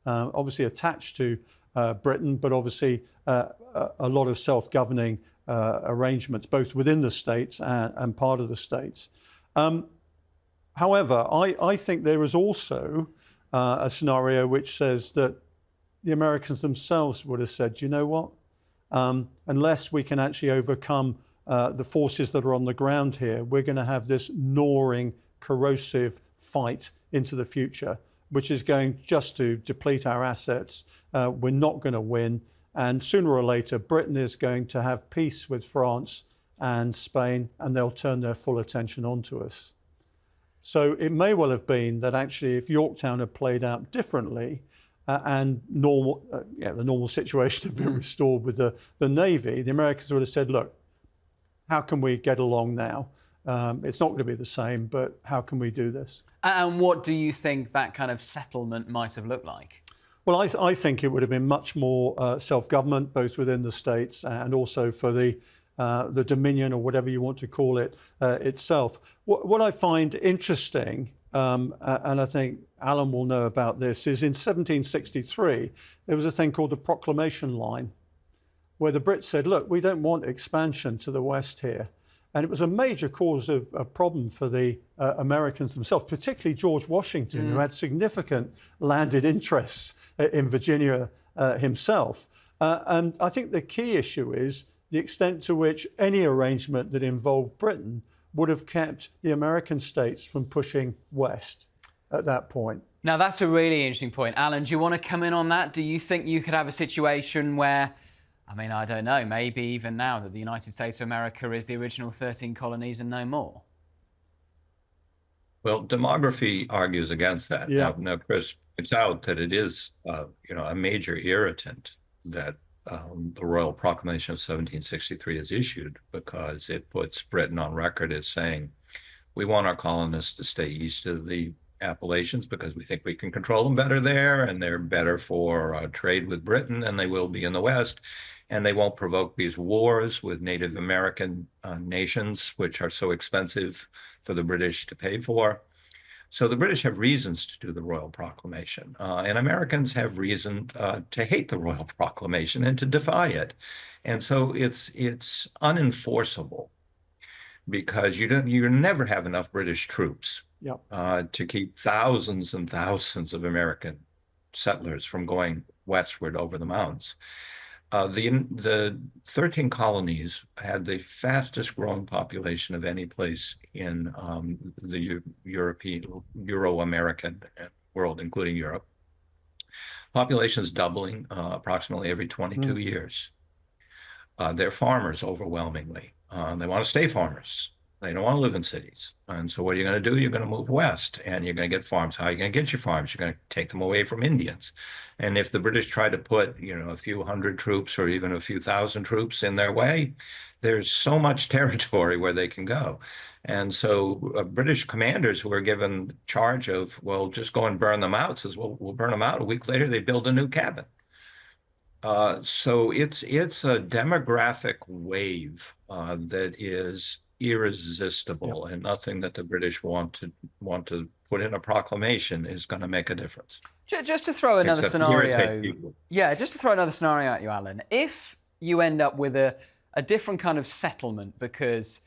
obviously attached to Britain, but obviously a lot of self-governing arrangements, both within the states and part of the states. However, I think there is also a scenario which says that the Americans themselves would have said, you know what, unless we can actually overcome the forces that are on the ground here, we're going to have this gnawing, corrosive fight into the future, which is going just to deplete our assets. We're not going to win. And sooner or later, Britain is going to have peace with France and Spain, and they'll turn their full attention onto us. So it may well have been that actually if Yorktown had played out differently and the normal situation had been restored with the Navy, the Americans would have said, look, how can we get along now? It's not going to be the same, but how can we do this? And what do you think that kind of settlement might have looked like? Well, I think it would have been much more self-government, both within the states and also for the Dominion, or whatever you want to call it, itself. What I find interesting, and I think Alan will know about this, is in 1763, there was a thing called the Proclamation Line, where the Brits said, look, we don't want expansion to the west here. And it was a major cause of a problem for the Americans themselves, particularly George Washington, who had significant landed interests in Virginia himself. And I think the key issue is the extent to which any arrangement that involved Britain would have kept the American states from pushing west at that point. Now, that's a really interesting point. Alan, do you want to come in on that? Do you think you could have a situation where, I mean, I don't know, maybe even now that the United States of America is the original 13 colonies and no more? Well, demography argues against that. Yeah. Now, Chris points out that it is, a major irritant that the Royal Proclamation of 1763 is issued, because it puts Britain on record as saying, we want our colonists to stay east of the Appalachians because we think we can control them better there, and they're better for trade with Britain than they will be in the West. And they won't provoke these wars with Native American nations, which are so expensive for the British to pay for. So the British have reasons to do the Royal Proclamation, and Americans have reason to hate the Royal Proclamation and to defy it. And so it's unenforceable, because you never have enough British troops Yep. To keep thousands and thousands of American settlers from going westward over the mountains. The 13 colonies had the fastest growing population of any place in the Euro-American world, including Europe. Population is doubling approximately every 22 years. They're farmers overwhelmingly. They want to stay farmers. They don't want to live in cities. And so what are you going to do? You're going to move west, and you're going to get farms. How are you going to get your farms? You're going to take them away from Indians. And if the British try to put, a few hundred troops or even a few thousand troops in their way, there's so much territory where they can go. And so British commanders who are given charge of, well, just go and burn them out, says, well, we'll burn them out. A week later, they build a new cabin. So it's a demographic wave that is irresistible, and nothing that the British want to put in a proclamation is going to make a difference. Just to throw another scenario, just to throw another scenario at you, Alan. If you end up with a different kind of settlement because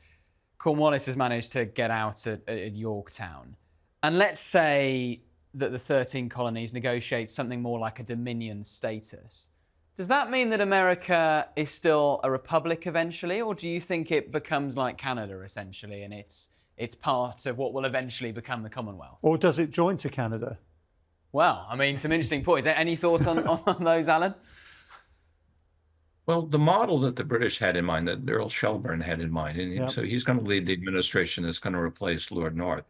Cornwallis has managed to get out at Yorktown, and let's say that the 13 colonies negotiate something more like a dominion status, does that mean that America is still a republic eventually, or do you think it becomes like Canada essentially, and it's part of what will eventually become the Commonwealth? Or does it join to Canada? Well, I mean, some interesting points. Any thoughts on those, Alan? Well, the model that the British had in mind, that Earl Shelburne had in mind, and so he's going to lead the administration that's going to replace Lord North,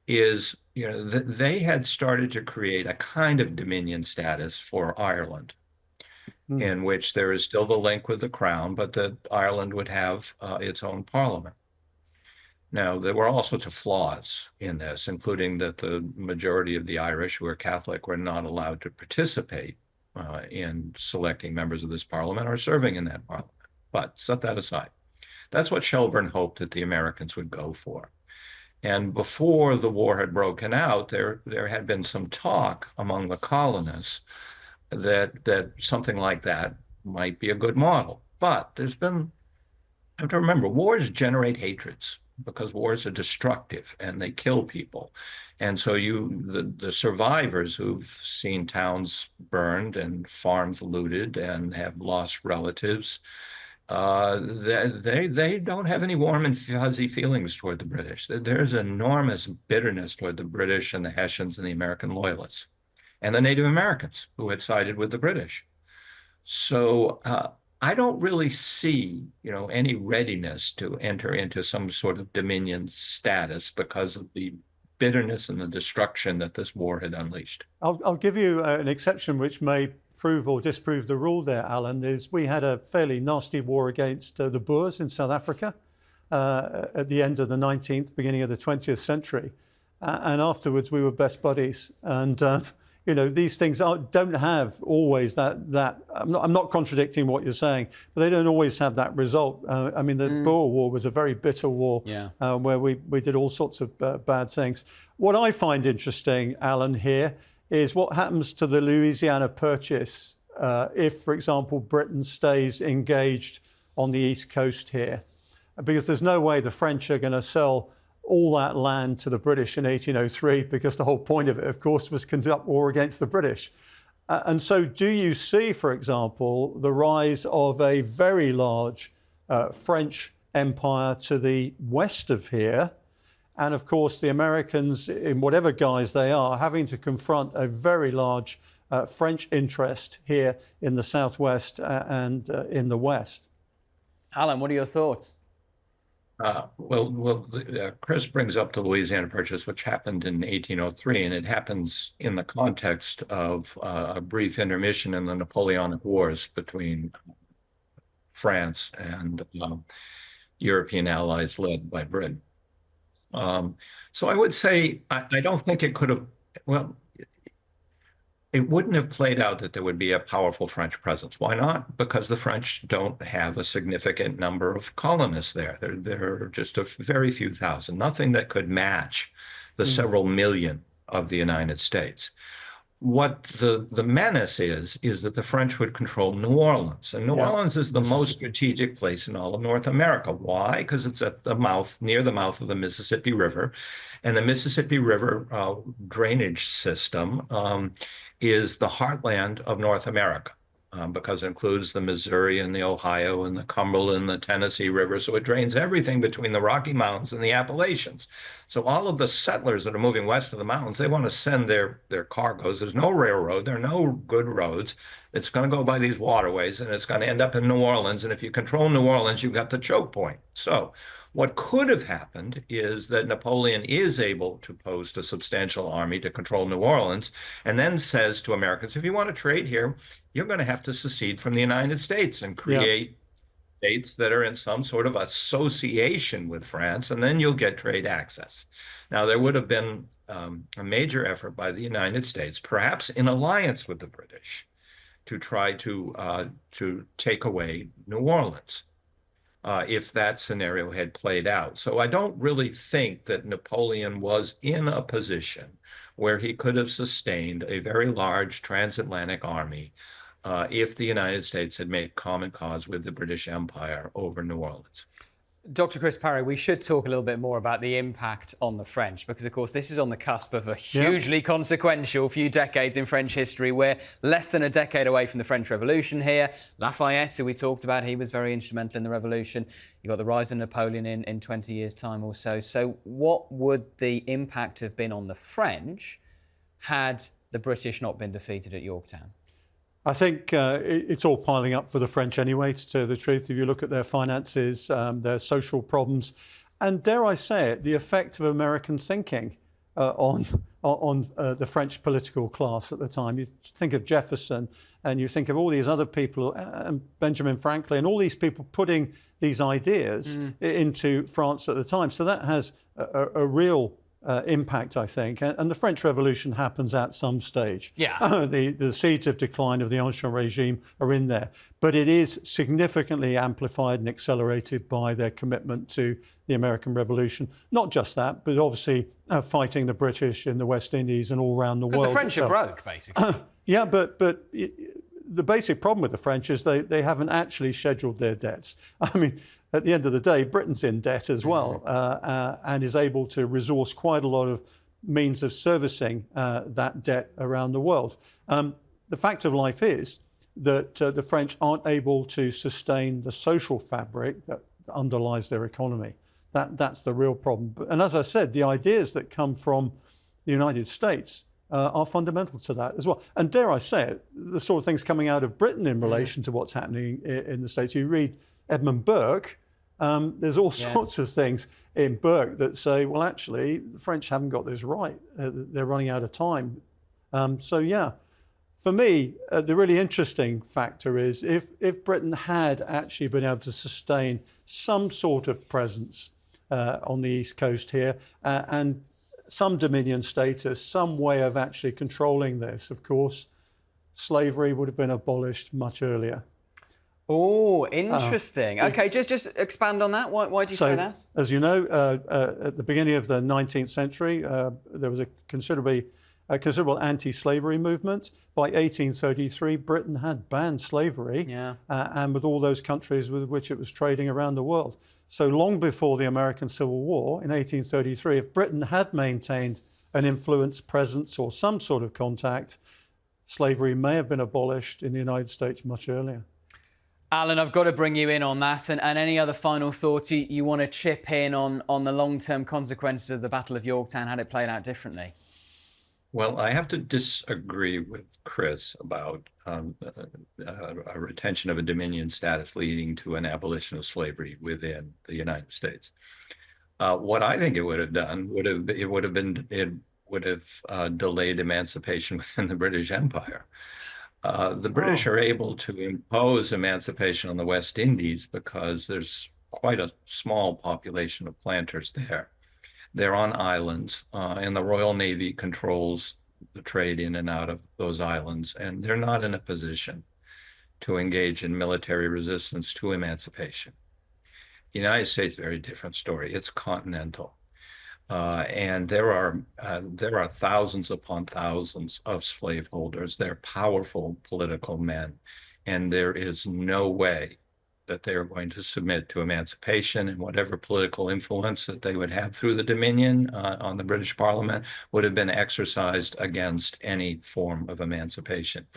is they had started to create a kind of dominion status for Ireland, in which there is still the link with the crown, but that Ireland would have its own parliament. Now, there were all sorts of flaws in this, including that the majority of the Irish who are Catholic were not allowed to participate in selecting members of this parliament or serving in that parliament. But set that aside. That's what Shelburne hoped that the Americans would go for. And before the war had broken out, there had been some talk among the colonists that something like that might be a good model. But you have to remember, wars generate hatreds, because wars are destructive and they kill people. And so the survivors who've seen towns burned and farms looted and have lost relatives, they don't have any warm and fuzzy feelings toward the British. There's enormous bitterness toward the British and the Hessians and the American loyalists, and the Native Americans who had sided with the British. So I don't really see, any readiness to enter into some sort of dominion status because of the bitterness and the destruction that this war had unleashed. I'll give you an exception which may prove or disprove the rule there, Alan. Is we had a fairly nasty war against the Boers in South Africa at the end of the 19th, beginning of the 20th century. And afterwards we were best buddies. And these things don't have always that. I'm not contradicting what you're saying, but they don't always have that result. I mean, the Boer War was a very bitter war, where we did all sorts of bad things. What I find interesting, Alan, here is what happens to the Louisiana Purchase if, for example, Britain stays engaged on the East Coast here, because there's no way the French are going to sell all that land to the British in 1803, because the whole point of it, of course, was conduct war against the British. And so do you see, for example, the rise of a very large French empire to the west of here, and of course the Americans, in whatever guise they are, having to confront a very large French interest here in the southwest and in the west? Alan, what are your thoughts? Chris brings up the Louisiana Purchase, which happened in 1803, and it happens in the context of a brief intermission in the Napoleonic Wars between France and European allies led by Britain. So I would say I don't think it could have, well, it wouldn't have played out that there would be a powerful French presence. Why not? Because the French don't have a significant number of colonists there. There are just a very few thousand, nothing that could match the several million of the United States. What the menace is that the French would control New Orleans. And New Orleans is the most strategic place in all of North America. Why? Because it's at the mouth, near the mouth of the Mississippi River. And the Mississippi River drainage system is the heartland of North America. Because it includes the Missouri and the Ohio and the Cumberland and the Tennessee River. So it drains everything between the Rocky Mountains and the Appalachians. So all of the settlers that are moving west of the mountains, they want to send their cargoes. There's no railroad. There are no good roads. It's going to go by these waterways, and it's going to end up in New Orleans. And if you control New Orleans, you've got the choke point. So what could have happened is that Napoleon is able to post a substantial army to control New Orleans, and then says to Americans, if you want to trade here, you're going to have to secede from the United States and create states that are in some sort of association with France, and then you'll get trade access. Now, there would have been a major effort by the United States, perhaps in alliance with the British, to try to take away New Orleans. If that scenario had played out. So I don't really think that Napoleon was in a position where he could have sustained a very large transatlantic army if the United States had made common cause with the British Empire over New Orleans. Dr. Chris Parry, we should talk a little bit more about the impact on the French, because, of course, this is on the cusp of a hugely consequential few decades in French history. We're less than a decade away from the French Revolution here. Lafayette, who we talked about, he was very instrumental in the Revolution. You've got the rise of Napoleon in 20 years' time or so. So what would the impact have been on the French had the British not been defeated at Yorktown? I think it's all piling up for the French anyway, to tell the truth. If you look at their finances, their social problems, and dare I say it, the effect of American thinking on the French political class at the time. You think of Jefferson, and you think of all these other people, and Benjamin Franklin, all these people putting these ideas into France at the time. So that has a real impact, I think, and the French Revolution happens at some stage. The seeds of decline of the Ancien regime are in there, but it is significantly amplified and accelerated by their commitment to the American Revolution. Not just that, but obviously fighting the British in the West Indies and all around the world. Because the French are broke, basically. But the basic problem with the French is they haven't actually scheduled their debts. I mean, at the end of the day, Britain's in debt as well, and is able to resource quite a lot of means of servicing that debt around the world. The fact of life is that the French aren't able to sustain the social fabric that underlies their economy. That's the real problem. And as I said, the ideas that come from the United States are fundamental to that as well. And dare I say it, the sort of things coming out of Britain in relation to what's happening in the States. You read Edmund Burke, there's all sorts of things in Burke that say, well, actually, the French haven't got this right. They're running out of time. For me, the really interesting factor is if Britain had actually been able to sustain some sort of presence on the East Coast here and some dominion status, some way of actually controlling this, of course, slavery would have been abolished much earlier. Oh, interesting. Okay, just expand on that. Why do you say that? As you know, at the beginning of the 19th century, there was a considerable anti-slavery movement. By 1833, Britain had banned slavery, and with all those countries with which it was trading around the world. So long before the American Civil War in 1833, if Britain had maintained an influence, presence, or some sort of contact, slavery may have been abolished in the United States much earlier. Alan, I've got to bring you in on that. And any other final thoughts you want to chip in on the long-term consequences of the Battle of Yorktown, had it played out differently? Well, I have to disagree with Chris about a retention of a dominion status leading to an abolition of slavery within the United States. What I think it would have done would have delayed emancipation within the British Empire. The British are able to impose emancipation on the West Indies because there's quite a small population of planters there. They're on islands, and the Royal Navy controls the trade in and out of those islands, and they're not in a position to engage in military resistance to emancipation. The United States, very different story. It's continental. And there are thousands upon thousands of slaveholders. They're powerful political men, and there is no way that they are going to submit to emancipation, and whatever political influence that they would have through the Dominion on the British Parliament would have been exercised against any form of emancipation.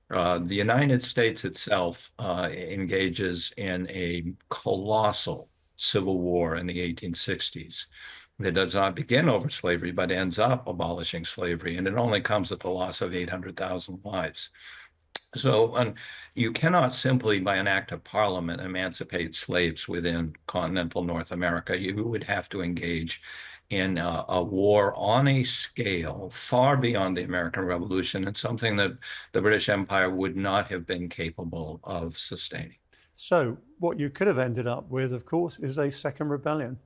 The United States itself engages in a colossal civil war in the 1860s. That does not begin over slavery, but ends up abolishing slavery, and it only comes at the loss of 800,000 lives. So you cannot simply, by an act of parliament, emancipate slaves within continental North America. You would have to engage in a war on a scale far beyond the American Revolution, and something that the British Empire would not have been capable of sustaining. So what you could have ended up with, of course, is a second rebellion.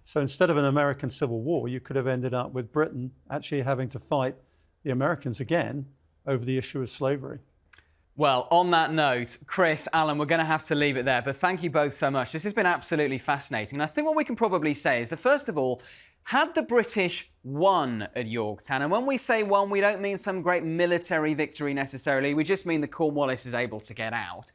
So instead of an American Civil War, you could have ended up with Britain actually having to fight the Americans again over the issue of slavery. Well, on that note, Chris, Alan, we're going to have to leave it there, but thank you both so much. This has been absolutely fascinating. And I think what we can probably say is that, first of all, had the British won at Yorktown, and when we say won, we don't mean some great military victory necessarily, we just mean that Cornwallis is able to get out.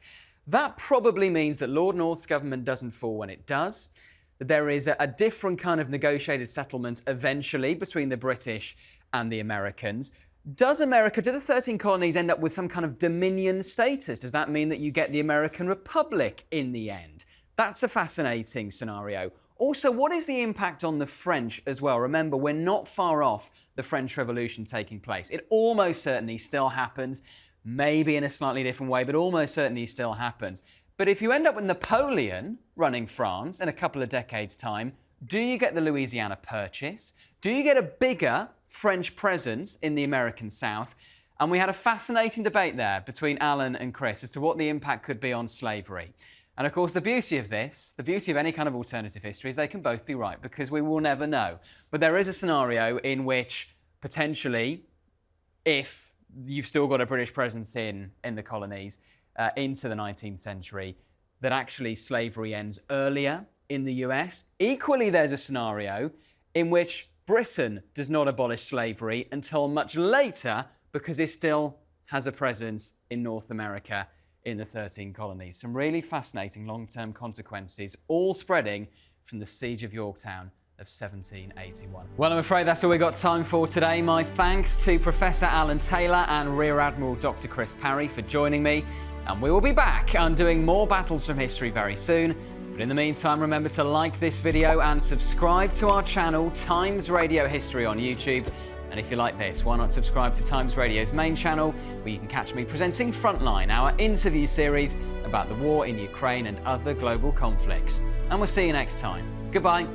That probably means that Lord North's government doesn't fall when it does, that there is a different kind of negotiated settlement eventually between the British and the Americans. Do the 13 colonies end up with some kind of dominion status? Does that mean that you get the American Republic in the end? That's a fascinating scenario. Also, what is the impact on the French as well? Remember, we're not far off the French Revolution taking place. It almost certainly still happens, maybe in a slightly different way, but almost certainly still happens. But if you end up with Napoleon running France in a couple of decades' time, do you get the Louisiana Purchase? Do you get a bigger French presence in the American South? And we had a fascinating debate there between Alan and Chris as to what the impact could be on slavery. And of course, the beauty of this, the beauty of any kind of alternative history, is they can both be right, because we will never know. But there is a scenario in which potentially, if you've still got a British presence in the colonies into the 19th century, that actually slavery ends earlier in the US. Equally, there's a scenario in which Britain does not abolish slavery until much later, because it still has a presence in North America in the 13 colonies. Some really fascinating long-term consequences, all spreading from the Siege of Yorktown of 1781. Well, I'm afraid that's all we've got time for today. My thanks to Professor Alan Taylor and Rear Admiral Dr. Chris Parry for joining me. And we will be back undoing more battles from history very soon. But in the meantime, remember to like this video and subscribe to our channel, Times Radio History on YouTube. And if you like this, why not subscribe to Times Radio's main channel, where you can catch me presenting Frontline, our interview series about the war in Ukraine and other global conflicts. And we'll see you next time. Goodbye.